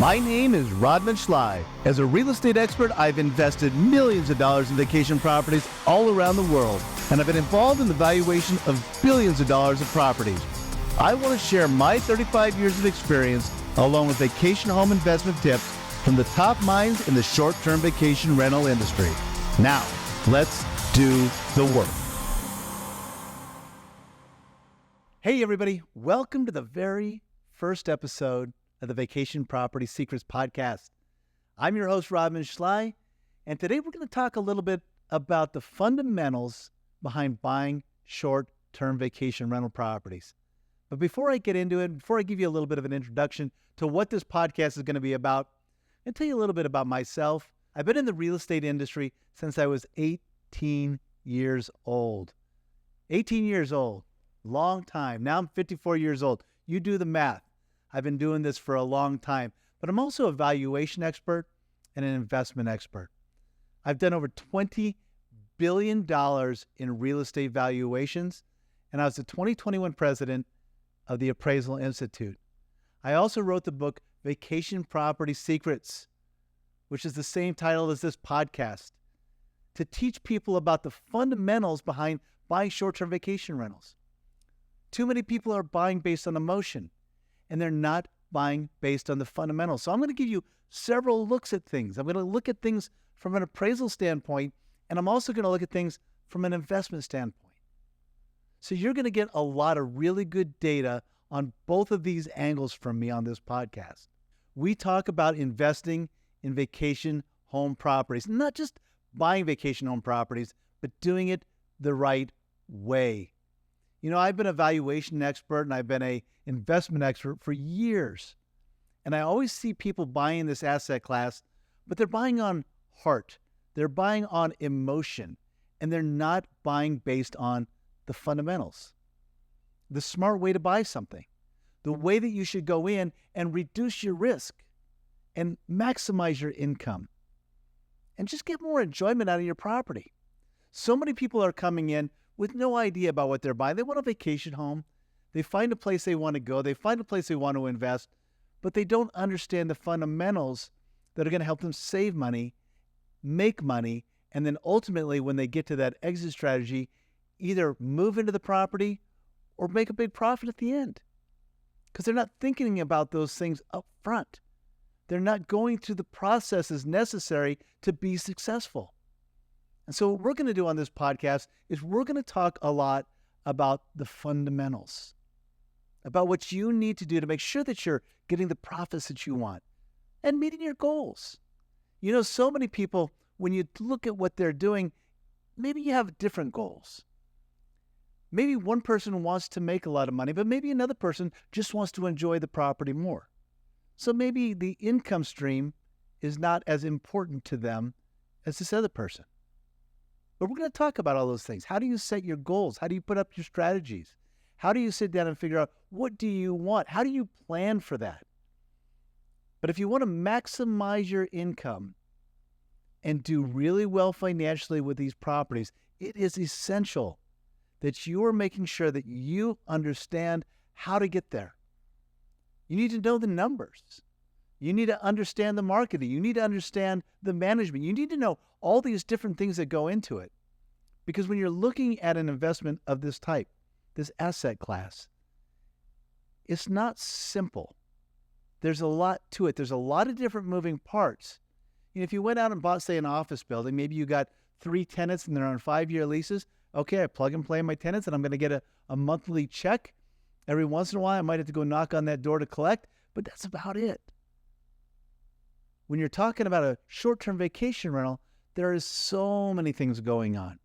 My name is Rodman Schley. As a real estate expert, I've invested millions of dollars in vacation properties all around the world, and I've been involved in the valuation of billions of dollars of properties. I want to share my 35 years of experience along with vacation home investment tips from the top minds in the short-term vacation rental industry. Now, let's do the work. Hey everybody, welcome to the very first episode of the Vacation Property Secrets Podcast. I'm your host, Rodman Schley, and today we're going to talk a little bit about the fundamentals behind buying short-term vacation rental properties. But before I get into it, before I give you a little bit of an introduction to what this podcast is going to be about, I'll tell you a little bit about myself. I've been in the real estate industry since I was 18 years old. 18 years old, long time. Now I'm 54 years old. You do the math. I've been doing this for a long time, but I'm also a valuation expert and an investment expert. I've done over $20 billion in real estate valuations, and I was the 2021 president of the Appraisal Institute. I also wrote the book Vacation Property Secrets, which is the same title as this podcast, to teach people about the fundamentals behind buying short-term vacation rentals. Too many people are buying based on emotion, and they're not buying based on the fundamentals. So I'm going to give you several looks at things. I'm going to look at things from an appraisal standpoint, and I'm also going to look at things from an investment standpoint. So you're going to get a lot of really good data on both of these angles from me on this podcast. We talk about investing in vacation home properties, not just buying vacation home properties, but doing it the right way. You know, I've been a valuation expert and I've been an investment expert for years. And I always see people buying this asset class, but they're buying on heart. They're buying on emotion, and they're not buying based on the fundamentals. The smart way to buy something, the way that you should go in and reduce your risk and maximize your income and just get more enjoyment out of your property. So many people are coming in with no idea about what they're buying. They want a vacation home. They find a place they want to go. They find a place they want to invest, but they don't understand the fundamentals that are going to help them save money, make money, and then ultimately when they get to that exit strategy, either move into the property or make a big profit at the end. Because they're not thinking about those things up front. They're not going through the processes necessary to be successful. And so what we're going to do on this podcast is we're going to talk a lot about the fundamentals, about what you need to do to make sure that you're getting the profits that you want and meeting your goals. You know, so many people, when you look at what they're doing, maybe you have different goals. Maybe one person wants to make a lot of money, but maybe another person just wants to enjoy the property more. So maybe the income stream is not as important to them as this other person. But we're going to talk about all those things. How do you set your goals? How do you put up your strategies? How do you sit down and figure out what do you want? How do you plan for that? But if you want to maximize your income and do really well financially with these properties, it is essential that you are making sure that you understand how to get there. You need to know the numbers. You need to understand the marketing. You need to understand the management. You need to know all these different things that go into it. Because when you're looking at an investment of this type, this asset class, it's not simple. There's a lot to it. There's a lot of different moving parts. You know, if you went out and bought, say, an office building, maybe you got 3 tenants and they're on 5-year leases. Okay, I plug and play my tenants and I'm going to get a monthly check. Every once in a while, I might have to go knock on that door to collect, but that's about it. When you're talking about a short-term vacation rental, there is so many things going on.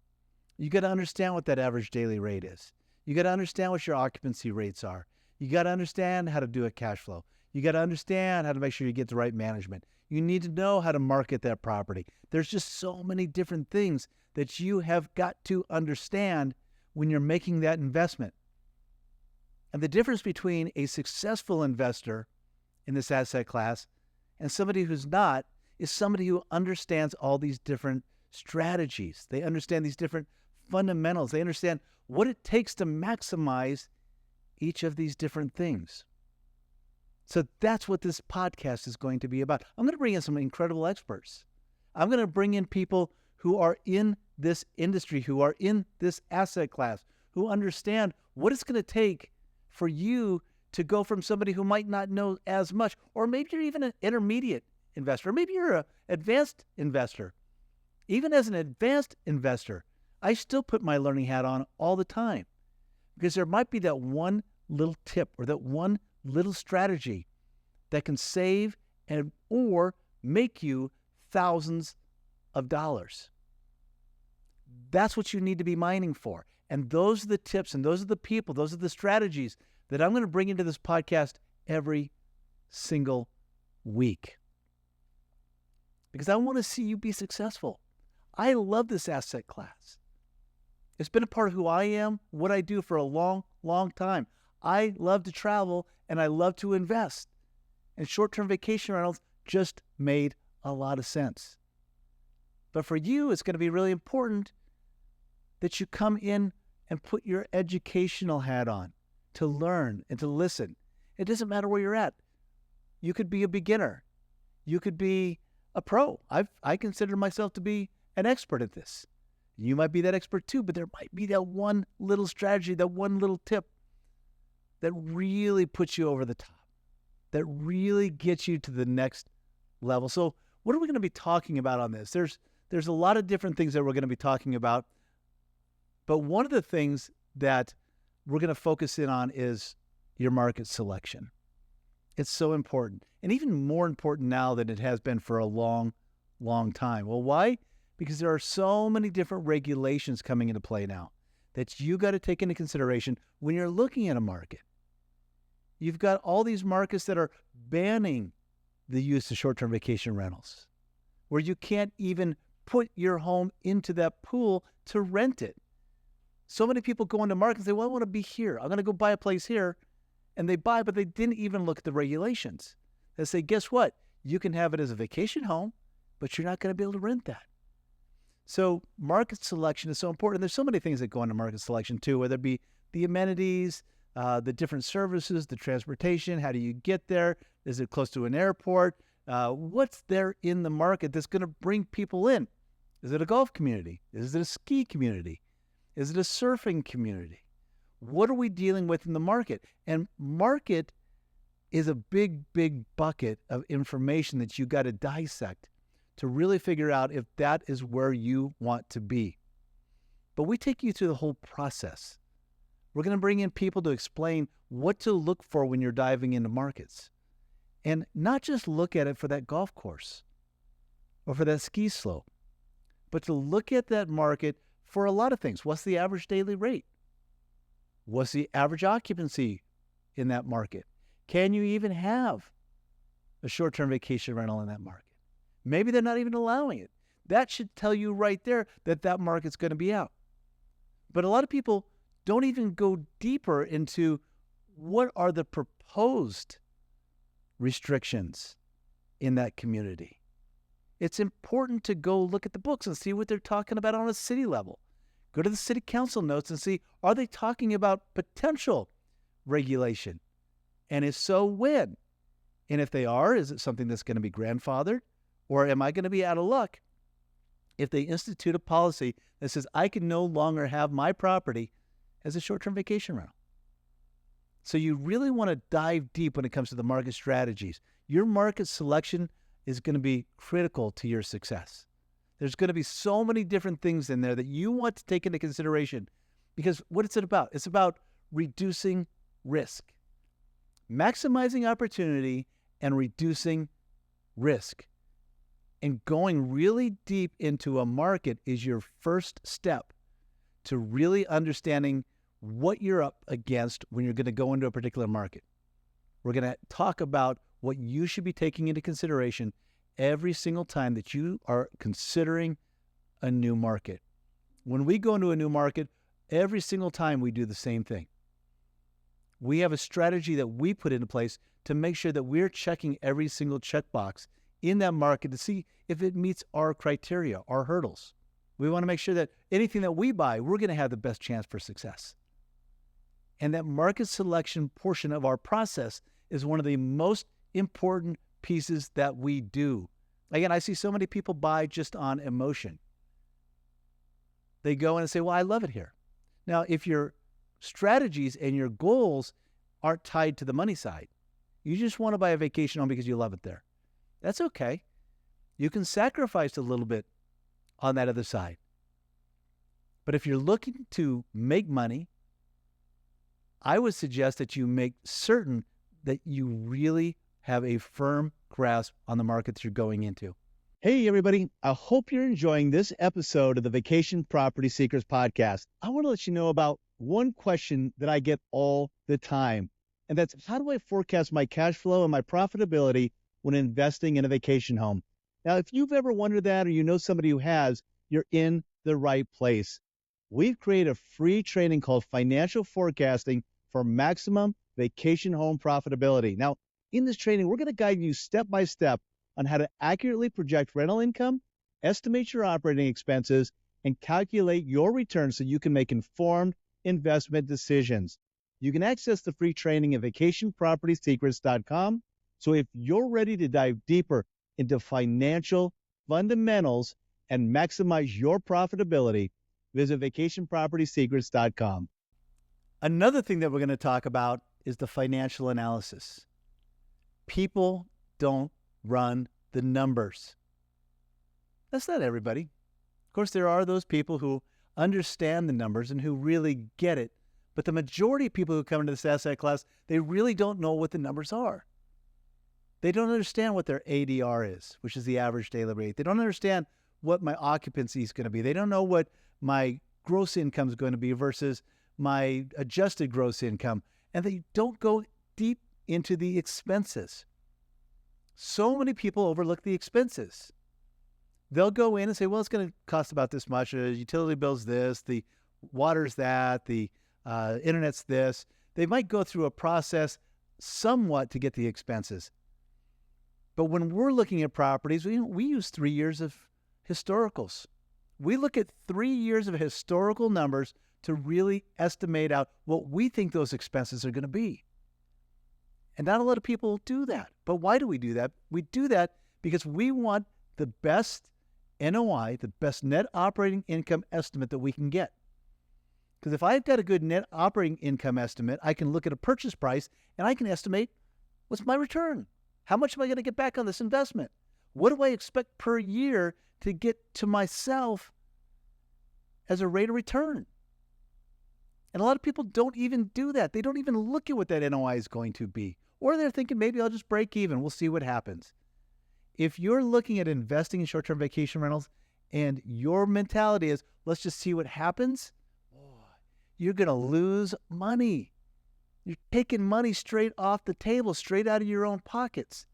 You got to understand what that average daily rate is. You got to understand what your occupancy rates are. You got to understand how to do a cash flow. You got to understand how to make sure you get the right management. You need to know how to market that property. There's just so many different things that you have got to understand when you're making that investment. And the difference between a successful investor in this asset class and somebody who's not is somebody who understands all these different strategies. They understand these different fundamentals. They understand what it takes to maximize each of these different things. So that's what this podcast is going to be about. I'm going to bring in some incredible experts. I'm going to bring in people who are in this industry, who are in this asset class, who understand what it's going to take for you to go from somebody who might not know as much, or maybe you're even an intermediate investor, or maybe you're an advanced investor. Even as an advanced investor, I still put my learning hat on all the time, because there might be that one little tip or that one little strategy that can save and or make you thousands of dollars. That's what you need to be mining for. And those are the tips, and those are the people, those are the strategies that I'm going to bring into this podcast every single week. Because I want to see you be successful. I love this asset class. It's been a part of who I am, what I do for a long, long time. I love to travel and I love to invest. And short-term vacation rentals just made a lot of sense. But for you, it's going to be really important that you come in and put your educational hat on to learn and to listen. It doesn't matter where you're at. You could be a beginner. You could be a pro. I consider myself to be an expert at this. You might be that expert too, but there might be that one little strategy, that one little tip that really puts you over the top, that really gets you to the next level. So what are we going to be talking about on this? There's a lot of different things that we're going to be talking about, but one of the things that we're going to focus in on is your market selection. It's so important, and even more important now than it has been for a long, long time. Well, why? Because there are so many different regulations coming into play now that you got to take into consideration when you're looking at a market. You've got all these markets that are banning the use of short-term vacation rentals, where you can't even put your home into that pool to rent it. So many people go into markets and say, well, I want to be here. I'm going to go buy a place here. And they buy, but they didn't even look at the regulations. They say, guess what? You can have it as a vacation home, but you're not going to be able to rent that. So market selection is so important. There's so many things that go into market selection too, whether it be the amenities, the different services, the transportation, how do you get there? Is it close to an airport? What's there in the market that's going to bring people in? Is it a golf community? Is it a ski community? Is it a surfing community? What are we dealing with in the market? And market is a big, big bucket of information that you got to dissect to really figure out if that is where you want to be. But we take you through the whole process. We're going to bring in people to explain what to look for when you're diving into markets. And not just look at it for that golf course or for that ski slope, but to look at that market for a lot of things. What's the average daily rate? What's the average occupancy in that market? Can you even have a short-term vacation rental in that market? Maybe they're not even allowing it. That should tell you right there that that market's going to be out. But a lot of people don't even go deeper into what are the proposed restrictions in that community. It's important to go look at the books and see what they're talking about on a city level. Go to the city council notes and see, are they talking about potential regulation? And if so, when? And if they are, is it something that's going to be grandfathered? Or am I going to be out of luck if they institute a policy that says I can no longer have my property as a short-term vacation rental? So you really want to dive deep when it comes to the market strategies. Your market selection is going to be critical to your success. There's going to be so many different things in there that you want to take into consideration, because what is it about? It's about reducing risk, maximizing opportunity, and reducing risk. And going really deep into a market is your first step to really understanding what you're up against when you're going to go into a particular market. We're going to talk about what you should be taking into consideration every single time that you are considering a new market. When we go into a new market, every single time we do the same thing. We have a strategy that we put into place to make sure that we're checking every single checkbox in that market to see if it meets our criteria, our hurdles. We want to make sure that anything that we buy, we're going to have the best chance for success. And that market selection portion of our process is one of the most important pieces that we do. Again, I see so many people buy just on emotion. They go in and say, well, I love it here. Now, if your strategies and your goals aren't tied to the money side, you just want to buy a vacation home because you love it there, that's okay. You can sacrifice a little bit on that other side. But if you're looking to make money, I would suggest that you make certain that you really have a firm grasp on the markets you're going into. Hey, everybody. I hope you're enjoying this episode of the Vacation Property Secrets Podcast. I want to let you know about one question that I get all the time, and that's, how do I forecast my cash flow and my profitability when investing in a vacation home? Now, if you've ever wondered that, or you know somebody who has, you're in the right place. We've created a free training called Financial Forecasting for Maximum Vacation Home Profitability. Now, in this training, we're going to guide you step by step on how to accurately project rental income, estimate your operating expenses, and calculate your returns so you can make informed investment decisions. You can access the free training at vacationpropertysecrets.com. So if you're ready to dive deeper into financial fundamentals and maximize your profitability, visit vacationpropertysecrets.com. Another thing that we're going to talk about is the financial analysis. People don't run the numbers. That's not everybody. Of course, there are those people who understand the numbers and who really get it. But the majority of people who come into this asset class, they really don't know what the numbers are. They don't understand what their ADR is, which is the average daily rate. They don't understand what my occupancy is going to be. They don't know what my gross income is going to be versus my adjusted gross income. And they don't go deep into the expenses. So many people overlook the expenses. They'll go in and say, well, it's going to cost about this much. Utility bill's this, the water's that, the internet's this. They might go through a process somewhat to get the expenses. But when we're looking at properties, we use 3 years of historicals. We look at 3 years of historical numbers to really estimate out what we think those expenses are going to be. And not a lot of people do that. But why do we do that? We do that because we want the best NOI, the best net operating income estimate that we can get. Because if I've got a good net operating income estimate, I can look at a purchase price and I can estimate, what's my return? How much am I going to get back on this investment? What do I expect per year to get to myself as a rate of return? And a lot of people don't even do that. They don't even look at what that NOI is going to be. Or they're thinking, maybe I'll just break even. We'll see what happens. If you're looking at investing in short-term vacation rentals and your mentality is, let's just see what happens, you're going to lose money. You're taking money straight off the table, straight out of your own pockets.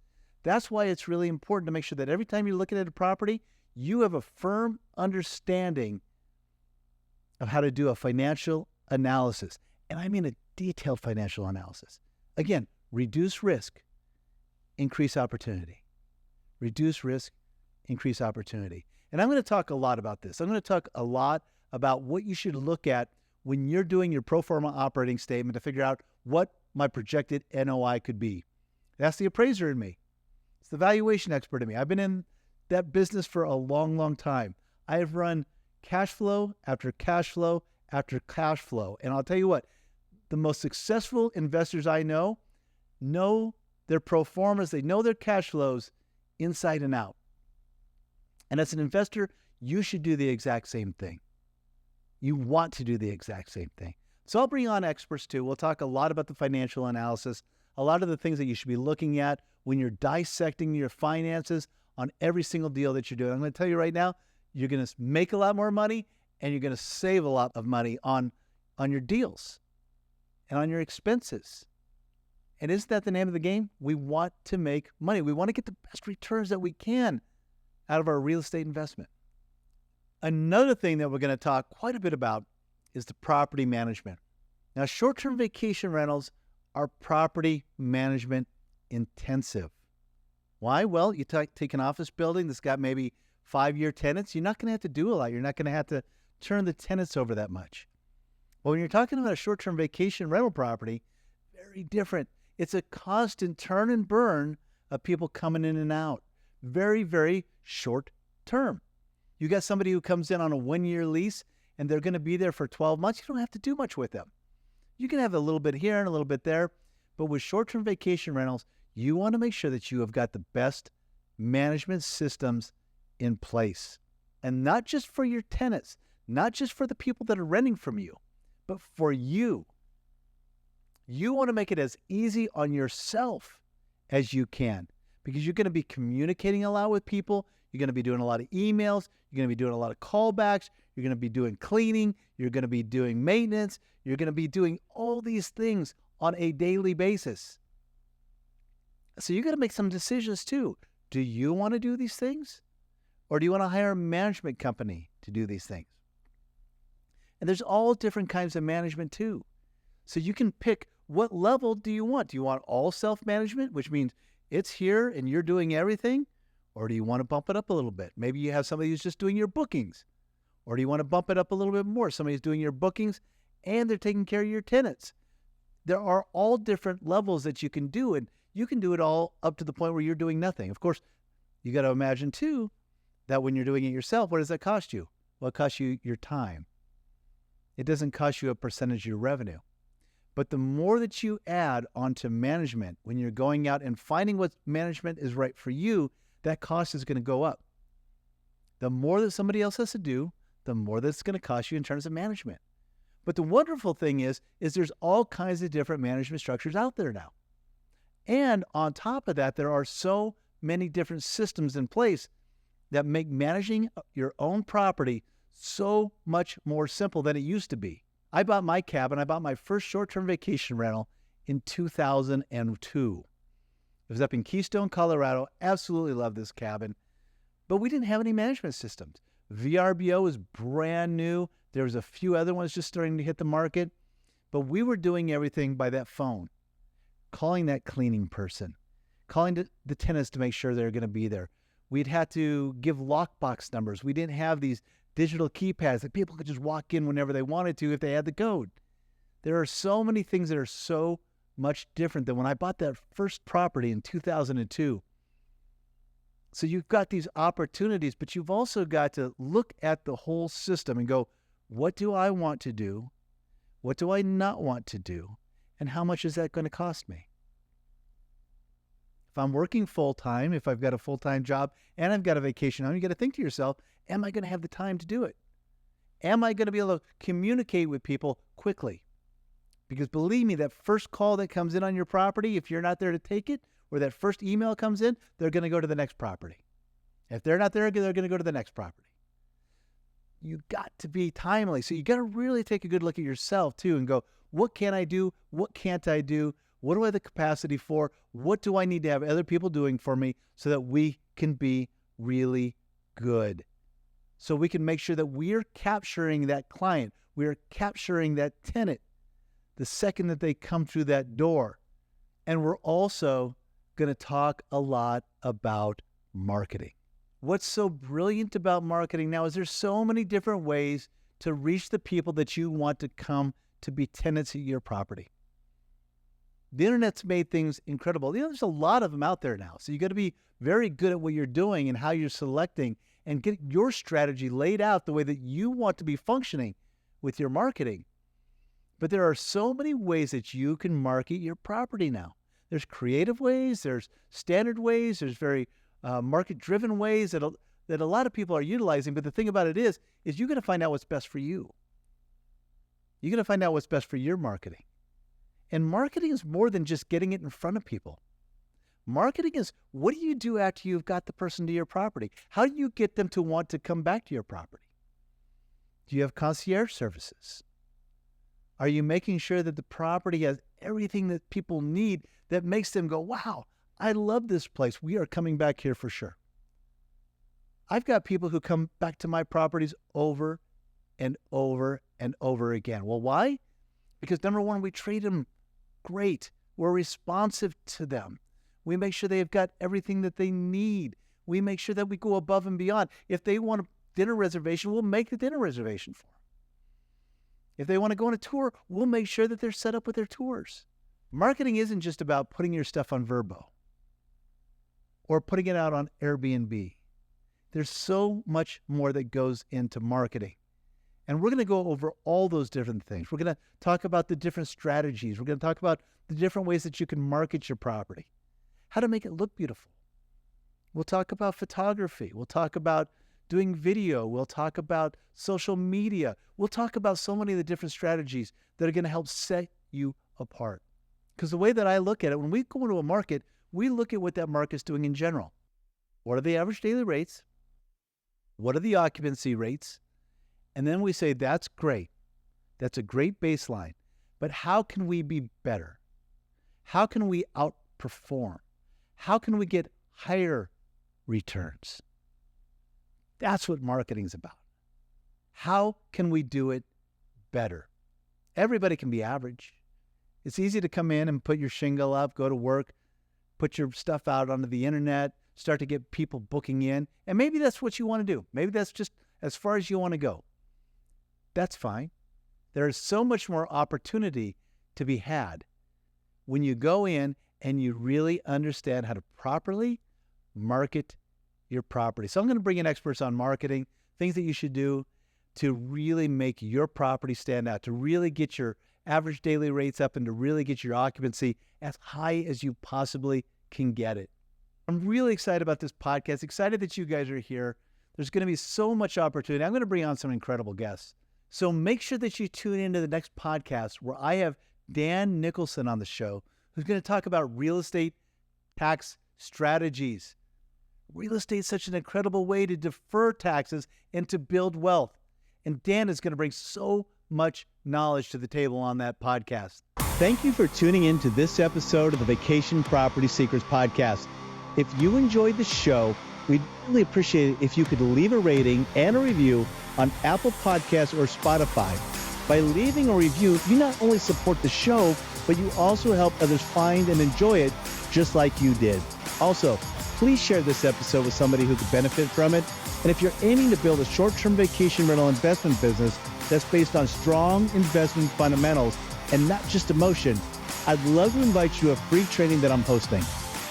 That's why it's really important to make sure that every time you're looking at a property, you have a firm understanding of how to do a financial analysis. And I mean a detailed financial analysis. Again, reduce risk, increase opportunity. Reduce risk, increase opportunity. And I'm going to talk a lot about this. I'm going to talk a lot about what you should look at when you're doing your pro forma operating statement to figure out what my projected NOI could be. That's the appraiser in me. It's the valuation expert in me. I've been in that business for a long, long time. I have run cash flow after cash flow after cash flow. And I'll tell you what, the most successful investors I know their pro formas, they know their cash flows inside and out. And as an investor, you should do the exact same thing. You want to do the exact same thing. So I'll bring on experts too. We'll talk a lot about the financial analysis, a lot of the things that you should be looking at when you're dissecting your finances on every single deal that you're doing. I'm going to tell you right now, you're going to make a lot more money and you're going to save a lot of money on your deals and on your expenses. And isn't that the name of the game? We want to make money. We want to get the best returns that we can out of our real estate investment. Another thing that we're going to talk quite a bit about is the property management. Now, short-term vacation rentals are property management intensive. Why? Well, you take an office building that's got maybe 5-year tenants. You're not going to have to do a lot. You're not going to have to turn the tenants over that much. Well, when you're talking about a short-term vacation rental property, very different. It's a constant turn and burn of people coming in and out. Very, very short term. You got somebody who comes in on a 1-year lease and they're going to be there for 12 months. You don't have to do much with them. You can have a little bit here and a little bit there. But with short-term vacation rentals, you want to make sure that you have got the best management systems in place. And not just for your tenants, not just for the people that are renting from you, but for you. You want to make it as easy on yourself as you can, because you're going to be communicating a lot with people. You're going to be doing a lot of emails. You're going to be doing a lot of callbacks. You're going to be doing cleaning. You're going to be doing maintenance. You're going to be doing all these things on a daily basis. So you got to make some decisions too. Do you want to do these things? Or do you want to hire a management company to do these things? And there's all different kinds of management too. So you can pick, what level do you want? Do you want all self-management, which means it's here and you're doing everything? Or do you want to bump it up a little bit? Maybe you have somebody who's just doing your bookings. Or do you want to bump it up a little bit more? Somebody's doing your bookings and they're taking care of your tenants. There are all different levels that you can do, and you can do it all up to the point where you're doing nothing. Of course, you got to imagine too that when you're doing it yourself, what does that cost you? Well, it costs you your time. It doesn't cost you a percentage of your revenue. But the more that you add onto management when you're going out and finding what management is right for you, that cost is going to go up. The more that somebody else has to do, the more that's going to cost you in terms of management. But the wonderful thing is there's all kinds of different management structures out there now. And on top of that, there are so many different systems in place that make managing your own property so much more simple than it used to be. I bought my cabin. I bought my first short-term vacation rental in 2002. It was up in Keystone, Colorado. Absolutely loved this cabin. But we didn't have any management systems. VRBO was brand new. There was a few other ones just starting to hit the market. But we were doing everything by that phone, calling that cleaning person, calling the tenants to make sure they're going to be there. We'd had to give lockbox numbers. We didn't have these digital keypads that people could just walk in whenever they wanted to if they had the code. There are so many things that are so much different than when I bought that first property in 2002. So you've got these opportunities, but you've also got to look at the whole system and go, what do I want to do? What do I not want to do? And how much is that going to cost me? If I'm working full-time, if I've got a full-time job and I've got a vacation home, you got to think to yourself, am I going to have the time to do it? Am I going to be able to communicate with people quickly? Because believe me, that first call that comes in on your property, if you're not there to take it, or that first email comes in, they're going to go to the next property. If they're not there, they're going to go to the next property. You got to be timely. So you got to really take a good look at yourself too and go, what can I do? What can't I do? What do I have the capacity for? What do I need to have other people doing for me so that we can be really good? So we can make sure that we are capturing that client. We are capturing that tenant the second that they come through that door. And we're also going to talk a lot about marketing. What's so brilliant about marketing now is there's so many different ways to reach the people that you want to come to be tenants at your property. The internet's made things incredible. There's a lot of them out there now. So you got to be very good at what you're doing and how you're selecting and get your strategy laid out the way that you want to be functioning with your marketing. But there are so many ways that you can market your property now. There's creative ways, there's standard ways, there's very market-driven ways that a lot of people are utilizing. But the thing about it is you're going to find out what's best for you. You're going to find out what's best for your marketing. And marketing is more than just getting it in front of people. Marketing is, what do you do after you've got the person to your property? How do you get them to want to come back to your property? Do you have concierge services? Are you making sure that the property has everything that people need that makes them go, wow, I love this place. We are coming back here for sure. I've got people who come back to my properties over and over and over again. Well, why? Because number one, we treat them great. We're responsive to them. We make sure they've got everything that they need. We make sure that we go above and beyond. If they want a dinner reservation, we'll make the dinner reservation for them. If they want to go on a tour, we'll make sure that they're set up with their tours. Marketing isn't just about putting your stuff on Vrbo or putting it out on Airbnb. There's so much more that goes into marketing. And we're going to go over all those different things. We're going to talk about the different strategies. We're going to talk about the different ways that you can market your property, how to make it look beautiful. We'll talk about photography. We'll talk about doing video. We'll talk about social media. We'll talk about so many of the different strategies that are going to help set you apart. Because the way that I look at it, when we go into a market, we look at what that market's doing in general. What are the average daily rates? What are the occupancy rates? And then we say, that's great. That's a great baseline. But how can we be better? How can we outperform? How can we get higher returns? That's what marketing's about. How can we do it better? Everybody can be average. It's easy to come in and put your shingle up, go to work, put your stuff out onto the internet, start to get people booking in. And maybe that's what you want to do. Maybe that's just as far as you want to go. That's fine. There is so much more opportunity to be had when you go in and you really understand how to properly market your property. So I'm going to bring in experts on marketing, things that you should do to really make your property stand out, to really get your average daily rates up and to really get your occupancy as high as you possibly can get it. I'm really excited about this podcast, excited that you guys are here. There's going to be so much opportunity. I'm going to bring on some incredible guests. So make sure that you tune into the next podcast where I have Dan Nicholson on the show, who's going to talk about real estate tax strategies. Real estate is such an incredible way to defer taxes and to build wealth. And Dan is going to bring so much knowledge to the table on that podcast. Thank you for tuning in to this episode of the Vacation Property Secrets Podcast. If you enjoyed the show, we'd really appreciate it if you could leave a rating and a review on Apple Podcasts or Spotify. By leaving a review, you not only support the show, but you also help others find and enjoy it just like you did. Also, please share this episode with somebody who could benefit from it. And if you're aiming to build a short-term vacation rental investment business that's based on strong investment fundamentals and not just emotion, I'd love to invite you to a free training that I'm hosting.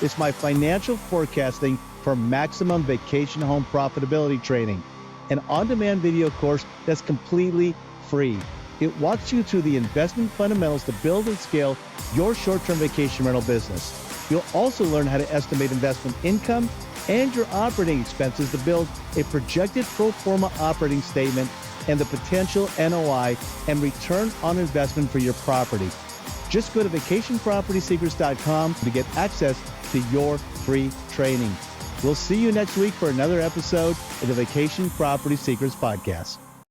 It's my financial forecasting for maximum vacation home profitability training, an on-demand video course that's completely free. It walks you through the investment fundamentals to build and scale your short-term vacation rental business. You'll also learn how to estimate investment income and your operating expenses to build a projected pro forma operating statement and the potential NOI and return on investment for your property. Just go to vacationpropertysecrets.com to get access to your free training. We'll see you next week for another episode of the Vacation Property Secrets Podcast.